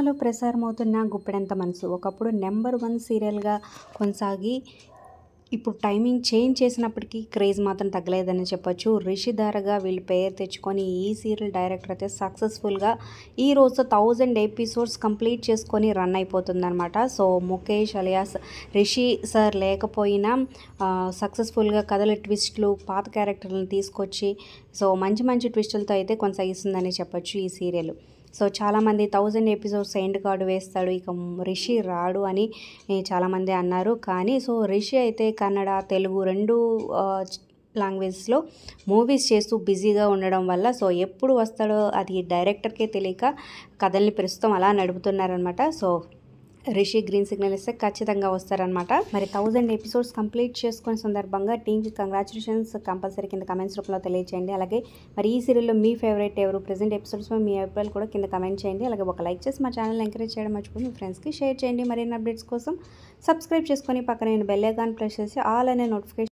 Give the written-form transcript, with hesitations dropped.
సినిమాలో ప్రసారమవుతున్న 'గుప్పెడంత మనసు' ఒకప్పుడు నంబర్ 1 సీరియల్‌గా కొనసాగి ఇప్పుడు టైమింగ్ చేంజ్ చేసినప్పటికీ క్రేజ్ మాత్రం తగ్గలేదని చెప్పొచ్చు. 'రిషి' ధారగా వీళ్ళు పేరు తెచ్చుకొని ఈ సీరియల్ డైరెక్టర్ అయితే సక్సెస్‌ఫుల్‌గా ఈ రోజు 1000 ఎపిసోడ్స్ కంప్లీట్ చేసుకొని రన్ అయిపోతుందనమాట. So, Mukesh alias Rishi sir లేకపోయినా సక్సెస్‌ఫుల్‌గా కథల ట్విస్ట్‌లు, పాత క్యారెక్టర్లను తీసుకొచ్చి సో, మంచి మంచి ట్విస్టులతో అయితే కొనసాగిస్తుందని చెప్పొచ్చు ఈ సీరియల్. సో, చాలామంది 1000 ఎపిసోడ్స్ ఎండ్ కార్డ్ వేస్తాడు, ఇక రిషి రాడు అని చాలామంది అన్నారు. కానీ సో, రిషి అయితే కన్నడ, తెలుగు 2 లాంగ్వేజెస్‌లో మూవీస్ చేస్తూ బిజీగా ఉండడం వల్ల సో, ఎప్పుడు వస్తాడో అది డైరెక్టర్‌కే తెలియక కథల్ని ప్రస్తుతం అలా నడుపుతున్నారనమాట. సో, రిషి గ్రీన్ సిగ్నల్ ఇస్తే ఖచ్చితంగా వస్తారనమాట. మరి 1000 ఎపిసోడ్స్ కంప్లీట్ చేసుకునే సందర్భంగా టీమ్‌కి కంగ్రాచ్యులేషన్స్ కంపల్సరీ కింద కమెంట్స్ రూపంలో తెలియచేయండి. అలాగే మరి ఈ సీరియల్‌లో మీ ఫేవరెట్ ఎవరు? ప్రెజెంట్ ఎపిసోడ్స్‌పై మీ అభిప్రాయాలు కూడా కింద కమెంట్ చేయండి. అలాగే ఒక లైక్ చేసి మా ఛానల్‌ని ఎంకరేజ్ చేయడం మర్చిపోయి మీ ఫ్రెండ్స్‌కి షేర్ చేయండి. మరిన్ని అప్డేట్స్ కోసం సబ్స్క్రైబ్ చేసుకొని పక్కన బెల్ ఐకాన్ ప్రెస్ చేసి ఆల్ అనే నోటిఫికేషన్